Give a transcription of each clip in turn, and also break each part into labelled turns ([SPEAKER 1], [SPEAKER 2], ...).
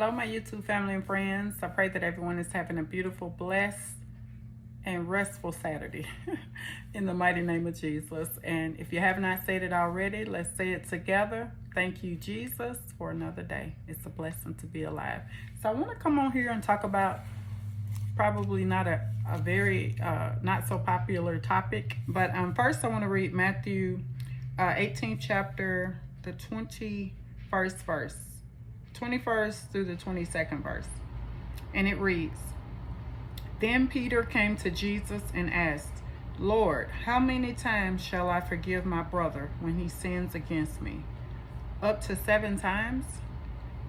[SPEAKER 1] Hello, my YouTube family and friends. I pray that everyone is having a beautiful, blessed, and restful Saturday in the mighty name of Jesus. And if you have not said it already, let's say it together. Thank you, Jesus, for another day. It's a blessing to be alive. So I want to come on here and talk about probably not a very not so popular topic, but first I want to read Matthew 18th chapter, the 21st verse. 21st through the 22nd verse. And it reads, Then Peter came to Jesus and asked, Lord, how many times shall I forgive my brother when he sins against me? Up to 7 times?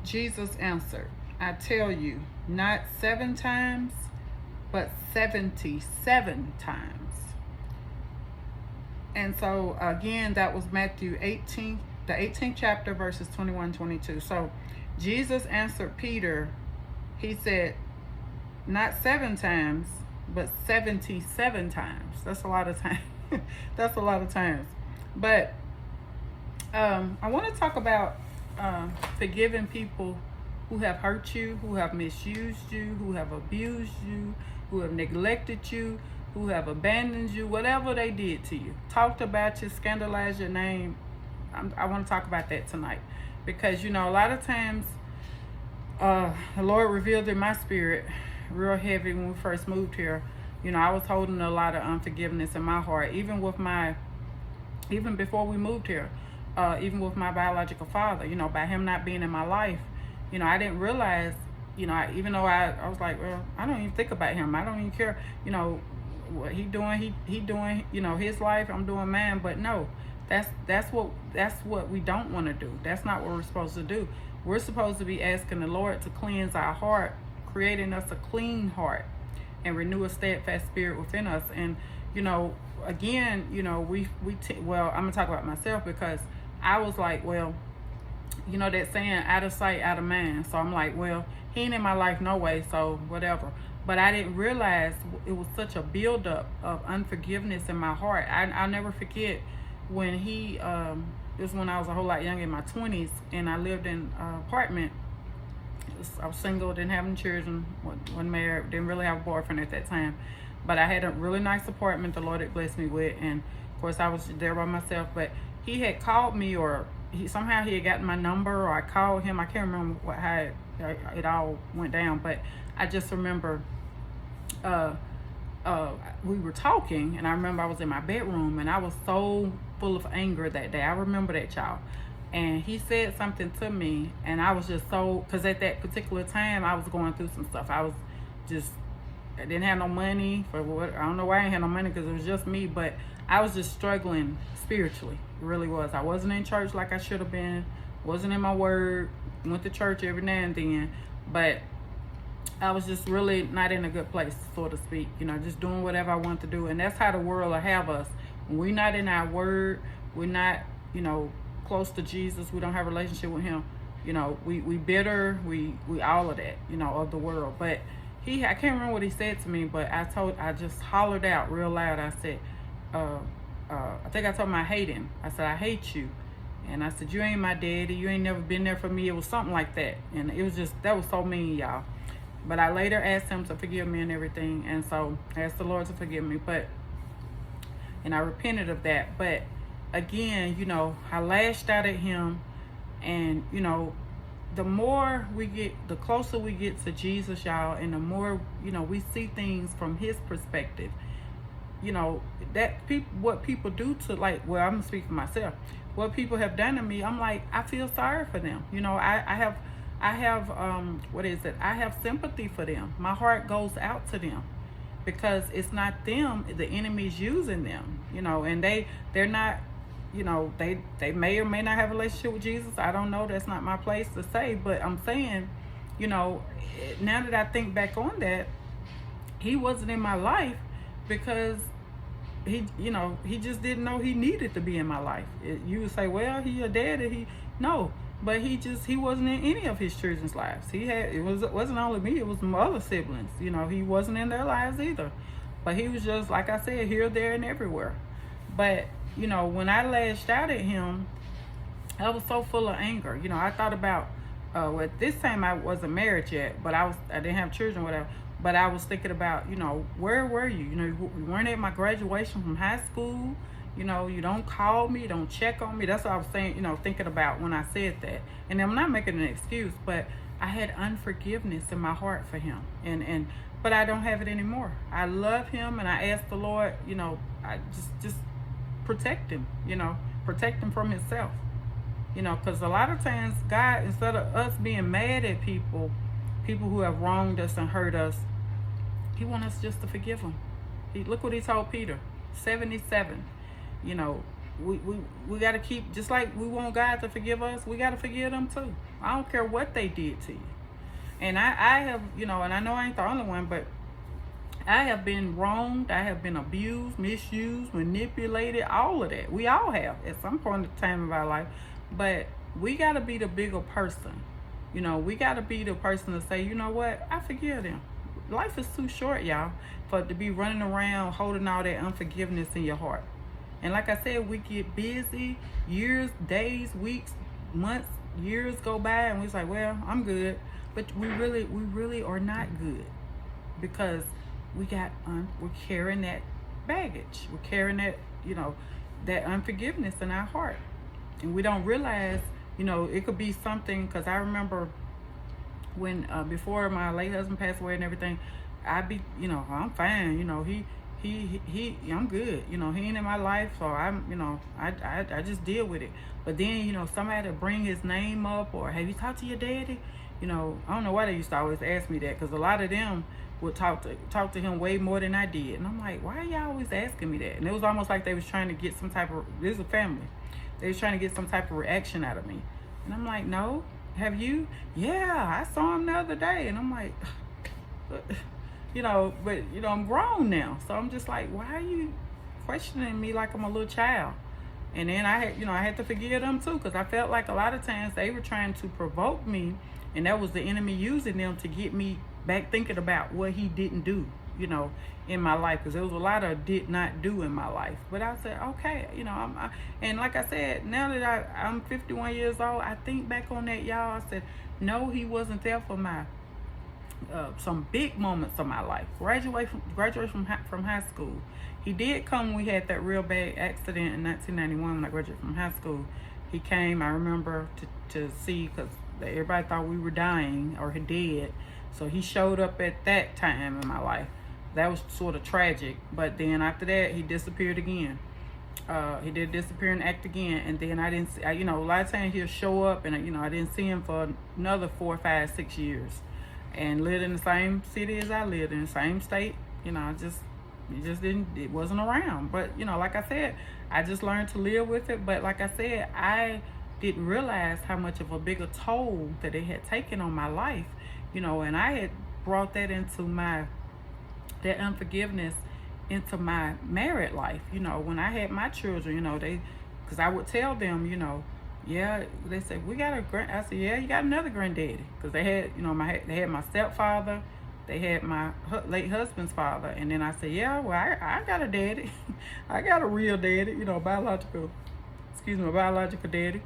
[SPEAKER 1] Jesus answered, I tell you, not 7 times, but 77 times. And so again, that was Matthew 18, the 18th chapter, verses 21-22. So Jesus answered Peter, he said, not 7 times, but 77 times. That's a lot of times. That's a lot of times. But I want to talk about forgiving people who have hurt you, who have misused you, who have abused you, who have neglected you, who have abandoned you, whatever they did to you, talked about you, scandalized your name. I want to talk about that tonight. Because, you know, a lot of times the Lord revealed in my spirit real heavy when we first moved here. You know, I was holding a lot of unforgiveness in my heart, even before we moved here, even with my biological father, you know, by him not being in my life. You know, I didn't realize, you know, even though I was like, well, I don't even think about him. I don't even care, you know, what he doing, he doing, you know, his life, I'm doing mine. But no, that's what we don't want to do. That's not what we're supposed to do. We're supposed to be asking the Lord to cleanse our heart, creating us a clean heart and renew a steadfast spirit within us. And, you know, again, you know, well, I'm gonna talk about myself, because I was like, well, you know, that saying, out of sight, out of mind. So I'm like, well, he ain't in my life no way, so whatever. But I didn't realize it was such a buildup of unforgiveness in my heart. I'll never forget when he, this was when I was a whole lot younger, in my 20s, and I lived in an apartment. I was single, didn't have any children, wasn't married, didn't really have a boyfriend at that time. But I had a really nice apartment the Lord had blessed me with, and of course I was there by myself. But he had called me, or somehow he had gotten my number, or I called him. I can't remember how it all went down, but I just remember we were talking, and I remember I was in my bedroom, and I was so full of anger that day. I remember that, y'all. And he said something to me, and I was just so, because at that particular time I was going through some stuff. I didn't have no money for what, I don't know why I didn't have no money, because it was just me, but I was just struggling spiritually. It really was. I wasn't in church like I should have been, wasn't in my word, went to church every now and then, but I was just really not in a good place, so to speak, you know, just doing whatever I want to do. And that's how the world will have us. When we're not in our word, we're not, you know, close to Jesus, we don't have a relationship with him, you know, we bitter, we all of that, you know, of the world. But I can't remember what he said to me, but I just hollered out real loud. I said, I think I told him I hate him. I said, I hate you. And I said, you ain't my daddy, you ain't never been there for me. It was something like that. And it was just, that was so mean, y'all. But I later asked him to forgive me and everything. And so I asked the Lord to forgive me, and I repented of that. But again, you know, I lashed out at him, and, you know, the closer we get to Jesus, y'all, and the more, you know, we see things from his perspective, you know, what people do to, like, well, I'm gonna speak for myself, what people have done to me, I'm like, I feel sorry for them. You know, I have I have sympathy for them. My heart goes out to them, because it's not them, the enemy's using them, you know, and they're not, you know, they may or may not have a relationship with Jesus. I don't know. That's not my place to say. But I'm saying, you know, now that I think back on that, he wasn't in my life because he, you know, he just didn't know he needed to be in my life. You would say, well, he your daddy. No, but he wasn't in any of his children's lives. It wasn't only me. It was my other siblings. You know, he wasn't in their lives either. But he was just, like I said, here, there, and everywhere. But, you know, when I lashed out at him, I was so full of anger. You know, I thought about at this time I wasn't married yet, but I didn't have children, whatever. But I was thinking about, where were you? You weren't at my graduation from high school. You don't call me, don't check on me. That's what I was saying, thinking about when I said that. And I'm not making an excuse, but I had unforgiveness in my heart for him. But I don't have it anymore. I love him, and I ask the Lord, I just protect him, protect him from himself. Because a lot of times God, instead of us being mad at people who have wronged us and hurt us, he wants us just to forgive them. Look what he told Peter, 77. We got to keep, just like we want God to forgive us, we got to forgive them too. I don't care what they did to you. And I have, and I know I ain't the only one, but I have been wronged. I have been abused, misused, manipulated, all of that. We all have at some point in time of our life. But we got to be the bigger person. We got to be the person to say, you know what, I forgive them. Life is too short, y'all, for it to be running around holding all that unforgiveness in your heart. And like I said, we get busy, years, days, weeks, months, years go by, and we're like, well, I'm good. But we really are not good, because we're carrying that baggage. We're carrying that, that unforgiveness in our heart. And we don't realize, it could be something, because I remember when, before my late husband passed away and everything, I'd be, I'm fine, I'm good, he ain't in my life, so I'm, I just deal with it. But then, somebody to bring his name up, or have you talked to your daddy? I don't know why they used to always ask me that, because a lot of them would talk to him way more than I did. And I'm like, why are y'all always asking me that? And it was almost like they was trying to get some type of, this is a family, they was trying to get some type of reaction out of me. And I'm like, no, have you? Yeah, I saw him the other day. And I'm like, but I'm grown now. So I'm just like, why are you questioning me like I'm a little child? And then I had to forgive them too, because I felt like a lot of times they were trying to provoke me, and that was the enemy using them to get me back thinking about what he didn't do, in my life, because there was a lot of did not do in my life. But I said, okay, and like I said, now that I'm 51 years old, I think back on that, y'all. I said, no, he wasn't there for my some big moments of my life. Graduation from high school. He did come when we had that real bad accident in 1991 when I graduated from high school. He came, I remember, to see, because everybody thought we were dying or dead. So he showed up at that time in my life. That was sort of tragic. But then after that, he disappeared again. He did disappear and act again. And then I didn't see, a lot of times he'll show up, and I didn't see him for another 4, 5, 6 years. And lived in the same city as I lived in, the same state. It wasn't around. But, like I said, I just learned to live with it. But like I said, I didn't realize how much of a bigger toll that it had taken on my life, and I had brought that into that unforgiveness into my married life, when I had my children, because I would tell them, yeah, they said, we got I said, yeah, you got another granddaddy, because they had, they had my stepfather, they had my late husband's father, and then I said, yeah, well, I got a daddy, I got a real daddy, biological daddy.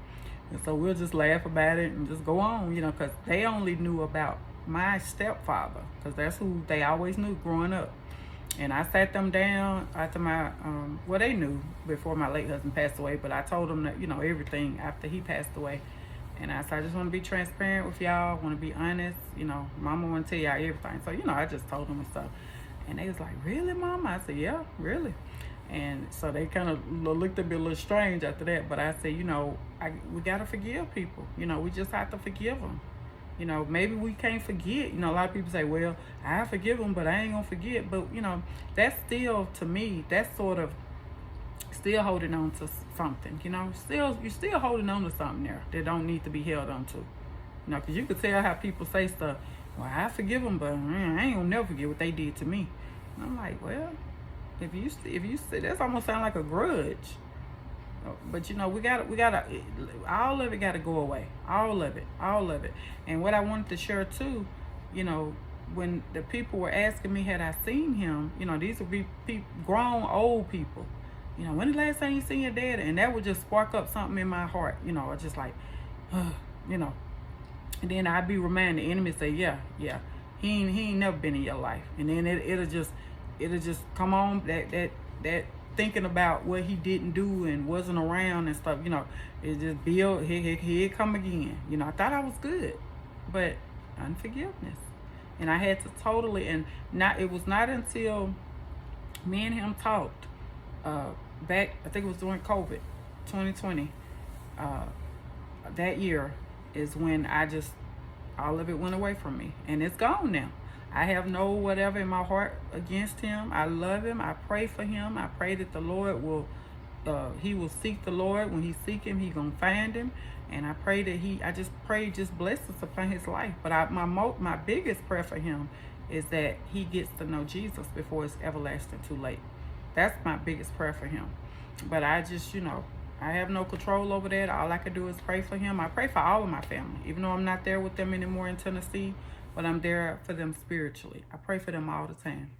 [SPEAKER 1] And so we'll just laugh about it and just go on, because they only knew about my stepfather, because that's who they always knew growing up. And I sat them down after my, they knew before my late husband passed away, but I told them that, everything after he passed away. And I said, I just want to be transparent with y'all, want to be honest, mama want to tell y'all everything. So, I just told them and stuff. And they was like, really, mama? I said, yeah, really. And so they kind of looked at me a little strange after that. But I said, we got to forgive people. We just have to forgive them. Maybe we can't forget. A lot of people say, well, I forgive them, but I ain't going to forget. But, that's still, to me, that's sort of still holding on to something, you're still holding on to something there that don't need to be held on to. Because you could tell how people say stuff, well, I forgive them, but man, I ain't going to never forget what they did to me. And I'm like, well, if you say, that's almost sound like a grudge. But we gotta all of it gotta go away. All of it. And what I wanted to share too, when the people were asking me had I seen him, these would be grown old people. When the last time you seen your dad? And that would just spark up something in my heart. I just like, And then I'd be reminded, the enemy say, yeah, yeah, he ain't never been in your life. And then it'll just come on, that thinking about what he didn't do and wasn't around and stuff, it just build, here it come again. I thought I was good, but unforgiveness. And I had to totally, and not, it was not until me and him talked, back, I think it was during COVID, 2020, that year is when all of it went away from me. And it's gone now. I have no whatever in my heart against him. I love him. I pray for him. I pray that the Lord he will seek the Lord. When he seek him, he gonna find him. And I pray that I just pray just blessings upon his life. But my biggest prayer for him is that he gets to know Jesus before it's everlasting too late. That's my biggest prayer for him. But I just, I have no control over that. All I can do is pray for him. I pray for all of my family, even though I'm not there with them anymore in Tennessee, but I'm there for them spiritually. I pray for them all the time.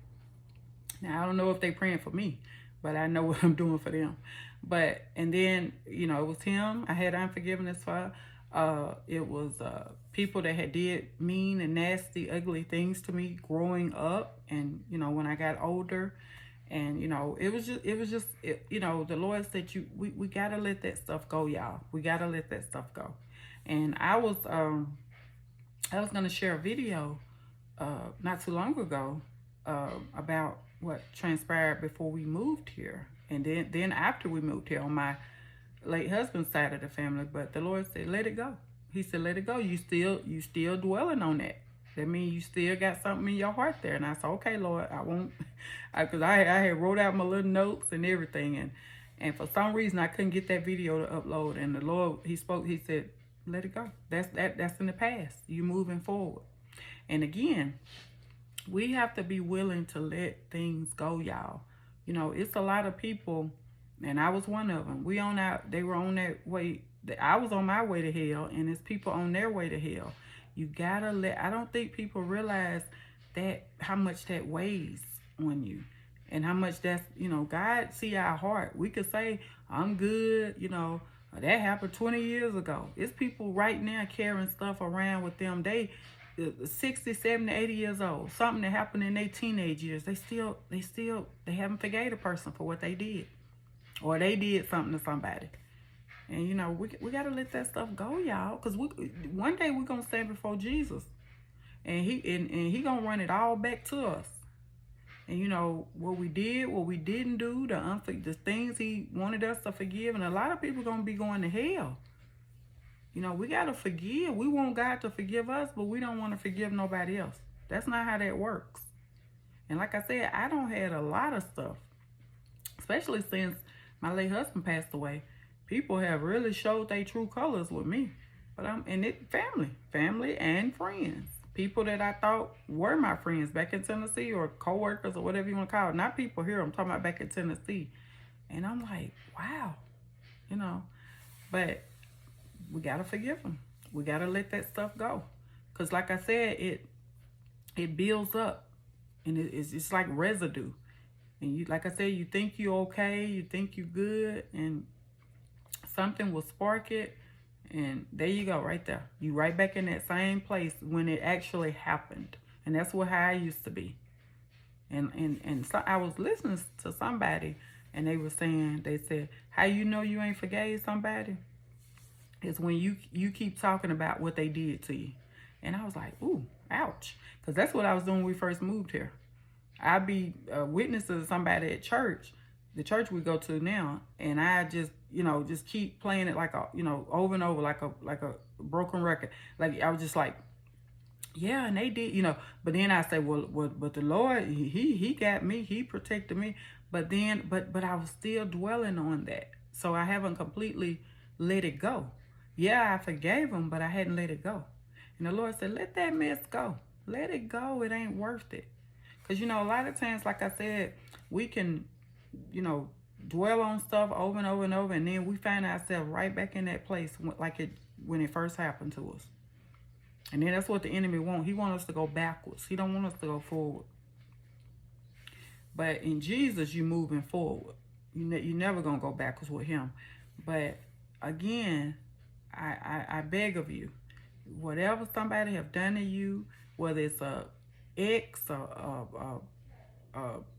[SPEAKER 1] Now, I don't know if they're praying for me, but I know what I'm doing for them. And then, it was him I had unforgiveness for. It was people that had did mean and nasty, ugly things to me growing up. And, when I got older, and, it was just, the Lord said, we got to let that stuff go, y'all. We got to let that stuff go. And I was going to share a video not too long ago about what transpired before we moved here. And then after we moved here on my late husband's side of the family. But the Lord said, let it go. He said, let it go. You still dwelling on that. That means you still got something in your heart there. And I said, okay, Lord, I won't, because I had wrote out my little notes and everything. And for some reason, I couldn't get that video to upload. And the Lord, he said, let it go. That's in the past. You moving forward. And again, we have to be willing to let things go, y'all. It's a lot of people, and I was one of them. They were on that way. I was on my way to hell, and it's people on their way to hell. You gotta I don't think people realize how much that weighs on you, and how much that's, God see our heart. We could say, I'm good, that happened 20 years ago. It's people right now carrying stuff around with them. They 60, 70, 80 years old. Something that happened in their teenage years. They haven't forgave a person for what they did. Or they did something to somebody. And, we got to let that stuff go, y'all. Because one day we're going to stand before Jesus. And he going to run it all back to us. And, what we did, what we didn't do, the things he wanted us to forgive. And a lot of people going to be going to hell. We got to forgive. We want God to forgive us, but we don't want to forgive nobody else. That's not how that works. And like I said, I don't had a lot of stuff, especially since my late husband passed away. People have really showed their true colors with me. But family and friends. People that I thought were my friends back in Tennessee, or co-workers, or whatever you want to call it. Not people here, I'm talking about back in Tennessee. And I'm like, wow, but we got to forgive them. We got to let that stuff go. Because like I said, it builds up, and it's like residue. And like I said, you think you're okay, you think you're good, and something will spark it, and there you go, right there. You right back in that same place when it actually happened. And that's how I used to be. And so I was listening to somebody, and they said, how you know you ain't forgave somebody? It's when you keep talking about what they did to you. And I was like, ooh, ouch. Because that's what I was doing when we first moved here. I'd be a witness to somebody at church, the church we go to now, and I just keep playing it like over and over, like a broken record. Like I was just like, yeah, and they did, But then I say, well, but the Lord, he got me, he protected me. But I was still dwelling on that, so I haven't completely let it go. Yeah, I forgave him, but I hadn't let it go. And the Lord said, let that mess go. Let it go. It ain't worth it. Because, a lot of times, like I said, we can, dwell on stuff over and over and over, and then we find ourselves right back in that place when it first happened to us. And then that's what the enemy wants. He wants us to go backwards. He don't want us to go forward. But in Jesus, you're moving forward. You're never going to go backwards with him. But again, I beg of you, whatever somebody have done to you, whether it's a ex or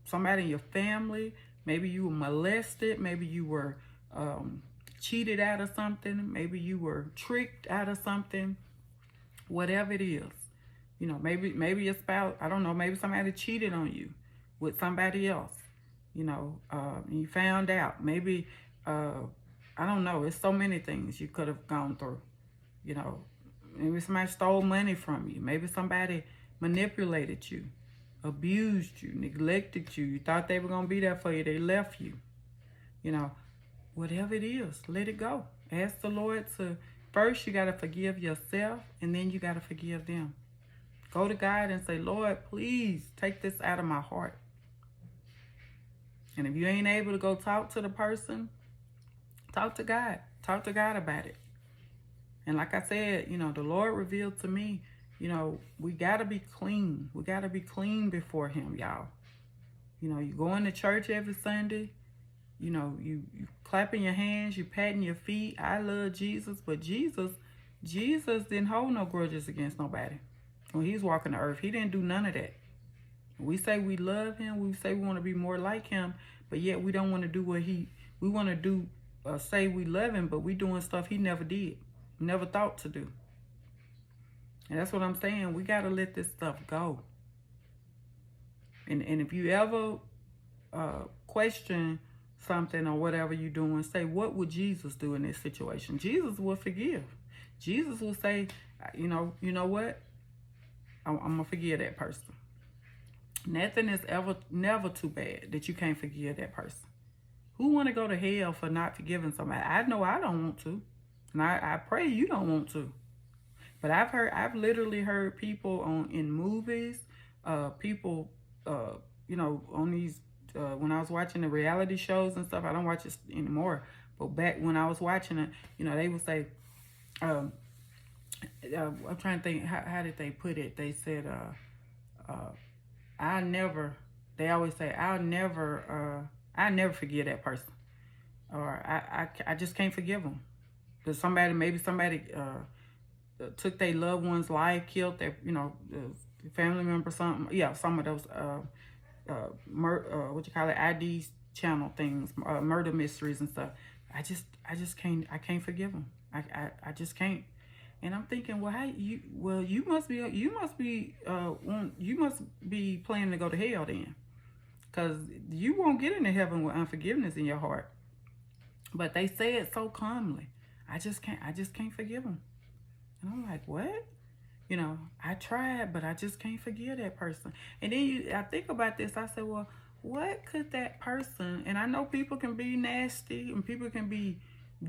[SPEAKER 1] somebody in your family, maybe you were molested, maybe you were cheated out of something, maybe you were tricked out of something, whatever it is. You know, maybe your spouse, I don't know, maybe somebody cheated on you with somebody else, you know, you found out. Maybe, I don't know, it's so many things you could have gone through, you know. Maybe somebody stole money from you. Maybe somebody manipulated you, abused you, neglected you. You thought they were going to be there for you. They left you. You know, whatever it is, let it go. Ask the Lord to, first you got to forgive yourself, and then you got to forgive them. Go to God and say, Lord, please take this out of my heart. And if you ain't able to go talk to the person, talk to God. Talk to God about it. And like I said, you know, the Lord revealed to me, you know, we got to be clean. We got to be clean before him, y'all. You know, you going to church every Sunday. You know, you clapping your hands, you patting your feet. I love Jesus. But Jesus didn't hold no grudges against nobody. When he's walking the earth, he didn't do none of that. We say we love him. We say we want to be more like him. But yet we don't want to do what we want to do, say we love him, but we doing stuff he never did, never thought to do. And that's what I'm saying. We got to let this stuff go. And if you ever question something or whatever you're doing, say, what would Jesus do in this situation? Jesus will forgive. Jesus will say, you know what? I'm going to forgive that person. Nothing is never too bad that you can't forgive that person. Who want to go to hell for not forgiving somebody? I know I don't want to. And I pray you don't want to. But I've literally heard people in movies, people, you know, on these, when I was watching the reality shows and stuff, I don't watch it anymore. But back when I was watching it, you know, they would say, I'm trying to think, how did they put it? They said, they always say, I'll never forgive that person. Or I just can't forgive them. Because maybe somebody took their loved one's life, killed their, you know, family member, something. Yeah, some of those, ID channel things, murder mysteries and stuff. I just can't forgive them. I just can't. And I'm thinking, well, you must be planning to go to hell then, because you won't get into heaven with unforgiveness in your heart. But they say it so calmly. I just can't forgive them. And I'm like, what? You know, I tried, but I just can't forgive that person. And then I think about this. I said, well, what could that person? And I know people can be nasty and people can be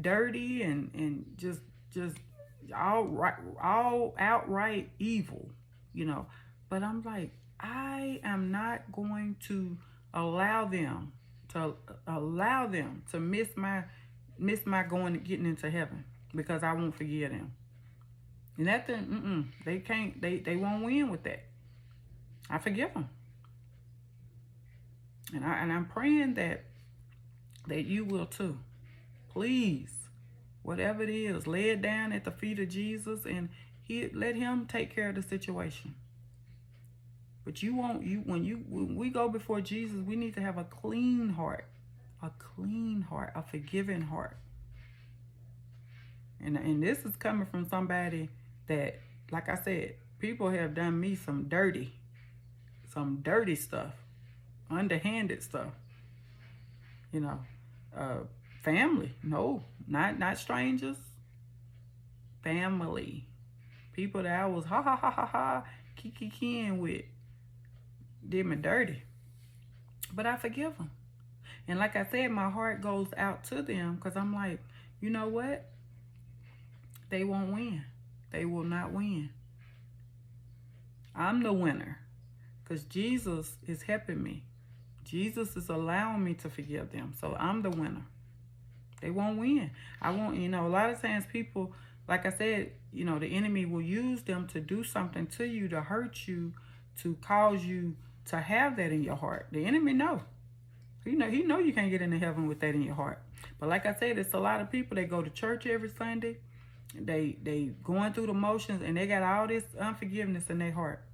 [SPEAKER 1] dirty and just all outright evil, you know. But I'm like, I am not going to allow them to miss my getting into heaven, because I won't forgive them. Nothing, they can't, they won't win with that. I forgive them. And I'm praying that you will too. Please, whatever it is, lay it down at the feet of Jesus and let him take care of the situation. But when we go before Jesus, we need to have a clean heart, a forgiving heart. And this is coming from somebody that, like I said, people have done me some dirty stuff, underhanded stuff. You know, family, no, not strangers. Family, people that I was kikiing with, did me dirty. But I forgive them. And like I said, my heart goes out to them, because I'm like, you know what? They won't win. They will not win. I'm the winner, because Jesus is helping me. Jesus is allowing me to forgive them. So I'm the winner. They won't win. I won't, you know, a lot of times people, like I said, you know, the enemy will use them to do something to you, to hurt you, to cause you to have that in your heart. The enemy know. He know you can't get into heaven with that in your heart. But like I said, it's a lot of people that go to church every Sunday. They going through the motions, and they got all this unforgiveness in their heart.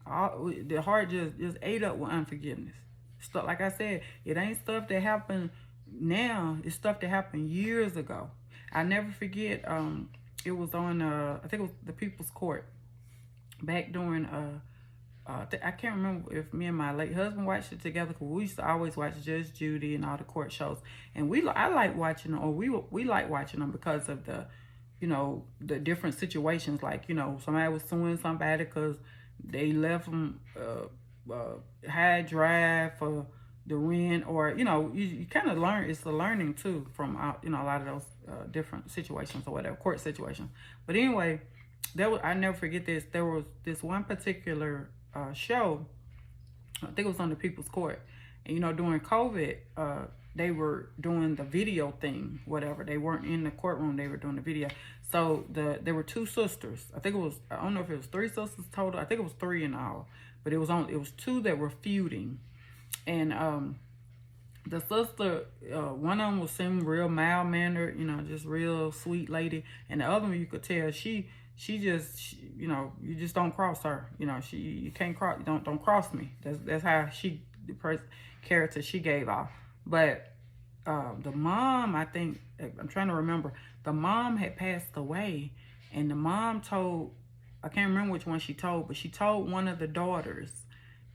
[SPEAKER 1] The heart just ate up with unforgiveness. Stuff, like I said, it ain't stuff that happened now. It's stuff that happened years ago. I never forget. It was on I think it was the People's Court back during I can't remember if me and my late husband watched it together, because we used to always watch Judge Judy and all the court shows, and I like watching them, or we like watching them because of the, the different situations. Like, somebody was suing somebody because they left them high drive for the rent, or you kind of learn. It's a learning too from a lot of those different situations or whatever, court situations. But anyway, I never forget this. There was this one particular show, I think it was on the People's Court, and during COVID, they were doing the video thing, whatever. They weren't in the courtroom; they were doing the video. So there were two sisters. I don't know if it was three sisters total. I think it was three in all, but it was two that were feuding, and the sister, one of them was seeming real mild mannered, just real sweet lady, and the other one, you could tell she just, you just don't cross her. You can't cross. Don't cross me. That's how the character she gave off. But the mom, I think, I'm trying to remember. The mom had passed away, and the mom told, I can't remember which one she told, but she told one of the daughters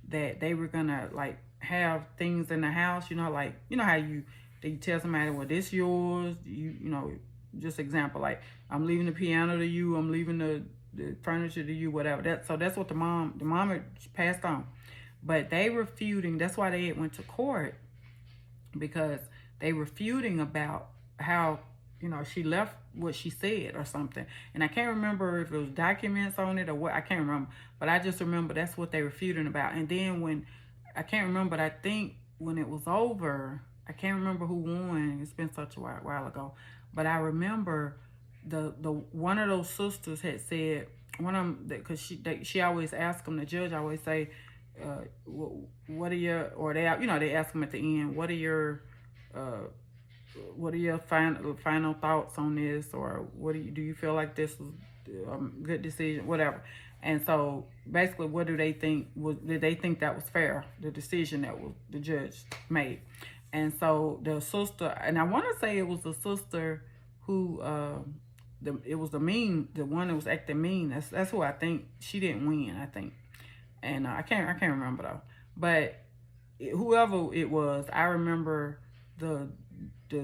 [SPEAKER 1] that they were gonna like have things in the house. Like how you tell somebody, well, this yours. Just example, like, I'm leaving the piano to you, I'm leaving the furniture to you, whatever. That's what the mom had passed on. But they were feuding. That's why they went to court, because they were feuding about how, she left what she said or something. And I can't remember if it was documents on it or what. I can't remember. But I just remember that's what they were feuding about. And then I can't remember, but I think when it was over, I can't remember who won. It's been such a while ago. But I remember the one of those sisters had said, one of them, because she always asked them, the judge always say, what are your, or they ask them at the end, what are your final thoughts on this, or do you feel like this was a good decision, whatever. And so basically, what do they think did they think that was fair, the decision that the judge made? And so the sister, and I want to say it was the sister who, it was the one that was acting mean. That's who I think. She didn't win, I think, and I can't remember though. But whoever it was, I remember the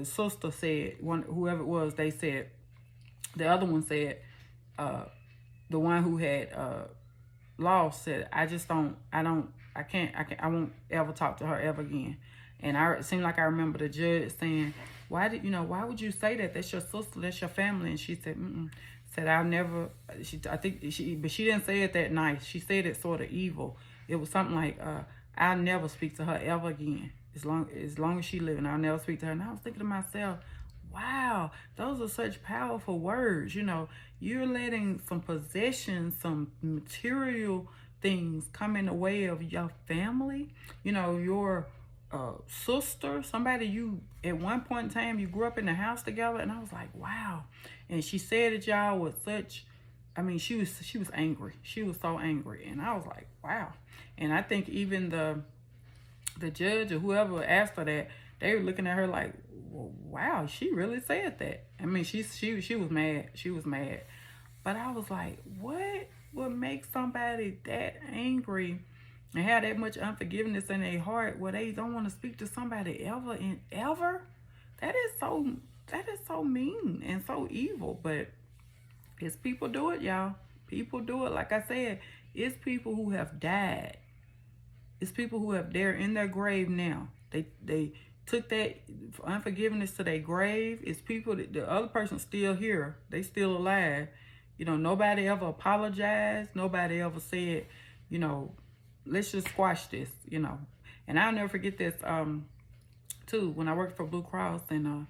[SPEAKER 1] sister said, whoever it was, they said, the other one said, the one who had lost said, I won't ever talk to her ever again. And it seemed like I remember the judge saying, why would you say that? That's your sister, that's your family. And she said, said, I'll never, but she didn't say it that nice. She said it sort of evil. It was something like, I'll never speak to her ever again. As long as she living, I'll never speak to her. And I was thinking to myself, wow, those are such powerful words. You're letting some possessions, some material things come in the way of your family. Your sister, somebody you at one point in time you grew up in the house together. And I was like, wow. And she said it, y'all, with such, she was angry. She was so angry. And I was like, wow. And I think even the judge or whoever asked her that, they were looking at her like, well, wow, she really said that. She was mad. She was mad. But I was like, what would make somebody that angry and have that much unforgiveness in their heart where they don't want to speak to somebody ever and ever? That is so mean and so evil. But it's people do it, y'all. People do it. Like I said, it's people who have died. It's people who they're in their grave now. They took that unforgiveness to their grave. It's people that the other person's still here. They still alive. Nobody ever apologized. Nobody ever said, let's just squash this, And I'll never forget this, too, when I worked for Blue Cross, and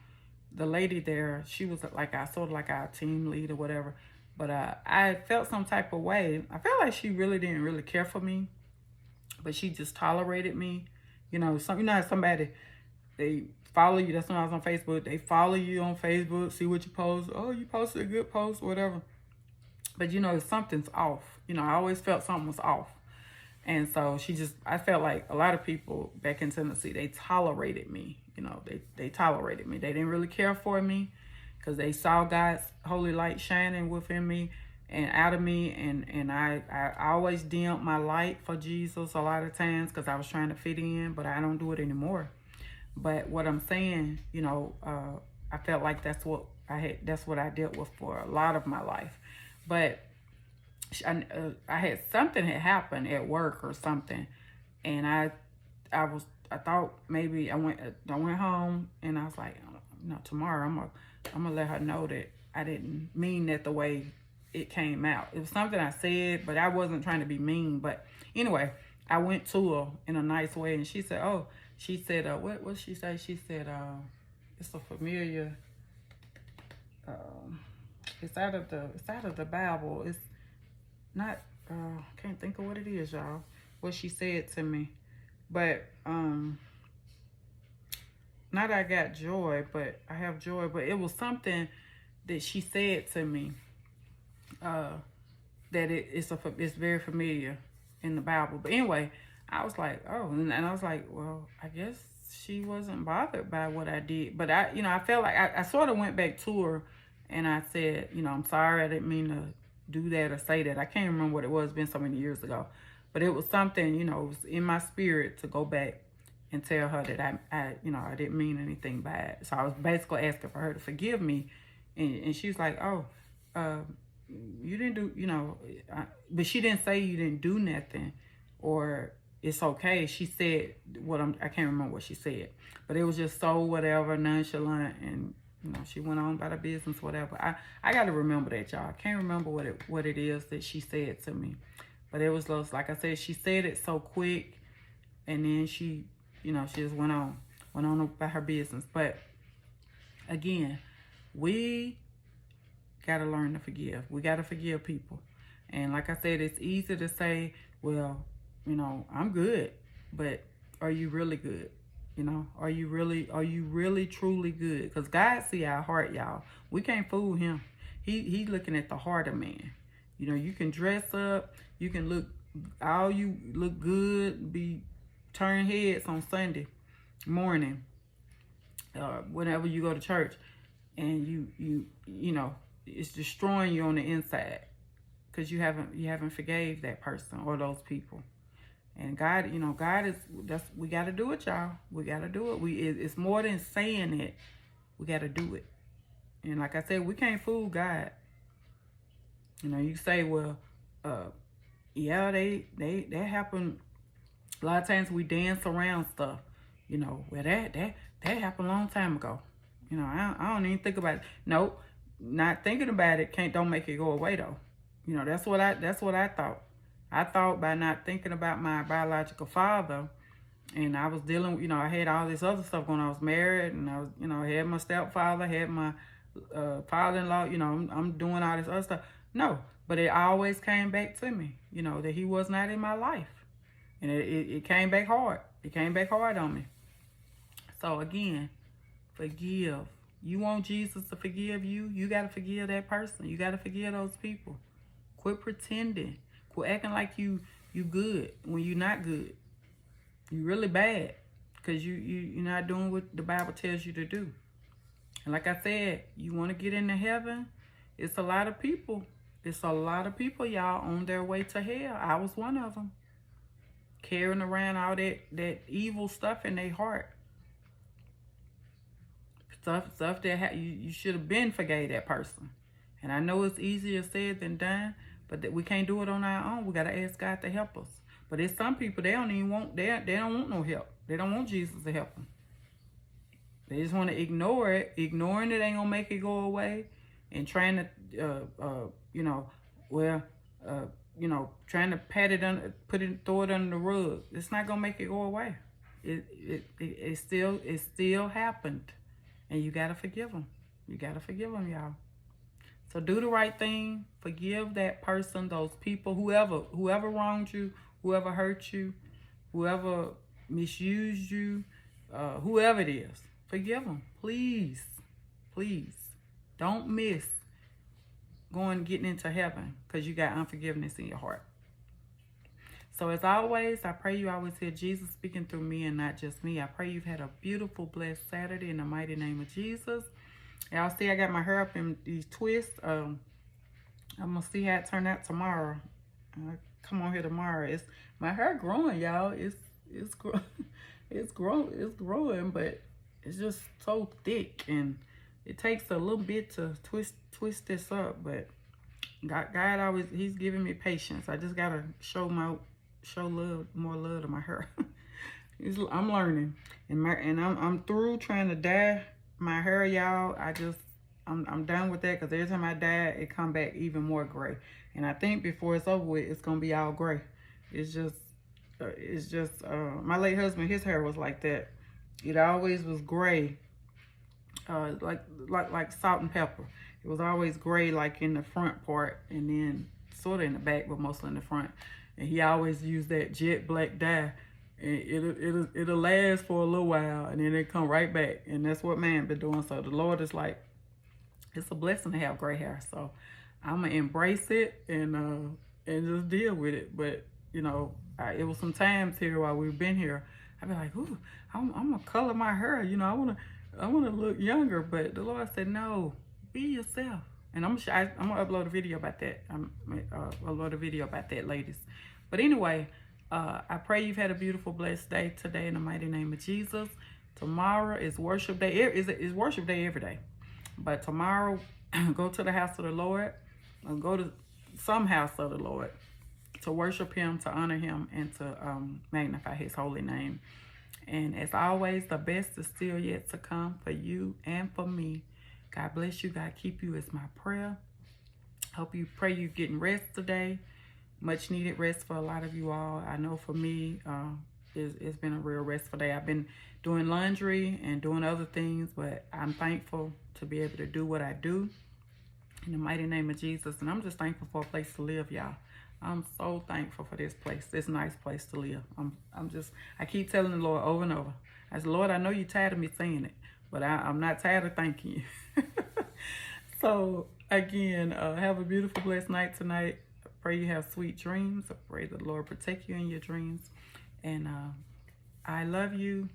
[SPEAKER 1] the lady there, she was like our team lead or whatever. But I felt some type of way. I felt like she really didn't really care for me, but she just tolerated me. How somebody, they follow you. That's when I was on Facebook. They follow you on Facebook, see what you post. Oh, you posted a good post, whatever. But you know, something's off. You know, I always felt something was off. And so I felt like a lot of people back in Tennessee, they tolerated me. You know, they tolerated me. They didn't really care for me because they saw God's holy light shining within me and out of me. And I always dimmed my light for Jesus a lot of times because I was trying to fit in, but I don't do it anymore. But what I'm saying, you know, I felt like that's what I dealt with for a lot of my life. But I had something had happened at work or something, and I thought maybe I went home and I was like, you know, tomorrow I'm gonna let her know that I didn't mean that the way it came out. It was something I said, but I wasn't trying to be mean. But anyway, I went to her in a nice way, and she said, what she say? She said, it's a familiar. It's out of the Bible. It's not. Can't think of what it is, y'all. What she said to me, but not I got joy, but I have joy. But it was something that she said to me. That it's very familiar in the Bible. But anyway, I was like, oh, and I was like, well, I guess she wasn't bothered by what I did. But I felt like I sort of went back to her and I said, you know, I'm sorry, I didn't mean to do that or say that. I can't remember what it was. It's been so many years ago. But it was something, you know, it was in my spirit to go back and tell her that I didn't mean anything bad. So I was basically asking for her to forgive me. And she was like, oh, you didn't do, you know, but she didn't say you didn't do nothing or it's okay. She said I can't remember what she said, but it was just so whatever, nonchalant, and you know, she went on about her business, whatever. I got to remember that, y'all. I can't remember what it is that she said to me, but it was like I said, she said it so quick, and then she, you know, she just went on about her business. But again, we got to learn to forgive. We got to forgive people. And like I said, it's easy to say, well, you know, I'm good, but are you really good? You know, are you really truly good? Because God see our heart, y'all. We can't fool him. He's looking at the heart of man. You know, you can dress up, you can look good, turn heads on Sunday morning, whenever you go to church, and you know, it's destroying you on the inside because you haven't forgave that person or those people. And God, you know, we got to do it, y'all. We got to do it. It's more than saying it. We got to do it. And like I said, we can't fool God. You know, you say, well, yeah, that happened. A lot of times we dance around stuff. You know, well, that happened a long time ago. You know, I don't even think about it. Nope, not thinking about it don't make it go away though. You know, that's what I thought. I thought by not thinking about my biological father, and I was dealing, you know, I had all this other stuff going on. I was married, and I was, you know, I had my stepfather, had my father-in-law, you know, I'm doing all this other stuff. No, but it always came back to me, you know, that he was not in my life. And it came back hard. It came back hard on me. So again, forgive. You want Jesus to forgive you, you got to forgive that person. You got to forgive those people. Quit pretending. Quit acting like you good when you're not good. You really bad because you're not doing what the Bible tells you to do. And like I said, you want to get into heaven, it's a lot of people. It's a lot of people, y'all, on their way to hell. I was one of them. Carrying around all that evil stuff in their heart. Stuff that you should have been forgave that person. And I know it's easier said than done, but that we can't do it on our own. We got to ask God to help us. But it's some people, they don't want no help. They don't want Jesus to help them. They just want to ignore it. Ignoring it ain't going to make it go away. And trying to, trying to pat it under, throw it under the rug. It's not going to make it go away. It still happened. And you got to forgive them. You got to forgive them, y'all. So do the right thing. Forgive that person, those people, whoever wronged you, whoever hurt you, whoever misused you, whoever it is, forgive them, please, please. Don't miss getting into heaven because you got unforgiveness in your heart. So as always, I pray you always hear Jesus speaking through me and not just me. I pray you've had a beautiful, blessed Saturday in the mighty name of Jesus. Y'all see I got my hair up in these twists. I'm going to see how it turned out tomorrow. Come on here tomorrow. It's my hair growing, y'all. It's growing, but it's just so thick, and it takes a little bit to twist this up. But God always, he's giving me patience. I just gotta show more love to my hair. I'm learning, and I'm through trying to dye my hair, y'all. I'm done with that, because every time I dye it come back even more gray, and I think before it's over with, it's gonna be all gray. It's just my late husband, his hair was like that. It always was gray, like salt and pepper. It was always gray, like in the front part, and then sort of in the back, but mostly in the front. And he always used that jet black dye, and it'll last for a little while, and then it come right back. And that's what man been doing. So the Lord is like, it's a blessing to have gray hair. So I'm gonna embrace it and just deal with it. But you know, it was some times here while we've been here, I'd be like, ooh, I'm gonna color my hair. You know, I wanna look younger. But the Lord said, no, be yourself. And I'm gonna upload a video about that. Upload a video about that, ladies. But anyway, I pray you've had a beautiful, blessed day today in the mighty name of Jesus. Tomorrow is worship day. It's worship day every day. But tomorrow, go to the house of the Lord, or go to some house of the Lord to worship him, to honor him, and to magnify his holy name. And as always, the best is still yet to come for you and for me. God bless you. God keep you is my prayer. Pray you're getting rest today. Much needed rest for a lot of you all. I know for me, it's been a real restful day. I've been doing laundry and doing other things, but I'm thankful to be able to do what I do in the mighty name of Jesus. And I'm just thankful for a place to live, y'all. I'm so thankful for this place, this nice place to live. I keep telling the Lord over and over. I said, Lord, I know you're tired of me saying it, but I'm not tired of thanking you. So again, have a beautiful, blessed night tonight. I pray you have sweet dreams. I pray the Lord protect you in your dreams. And I love you,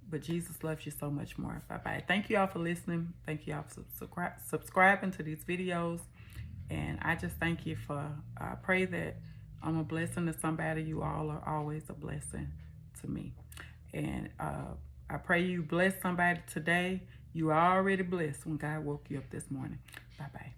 [SPEAKER 1] but Jesus loves you so much more. Bye-bye. Thank you all for listening. Thank you all for subscribing to these videos. And I just thank you I pray that I'm a blessing to somebody. You all are always a blessing to me. And I pray you bless somebody today. You are already blessed when God woke you up this morning. Bye-bye.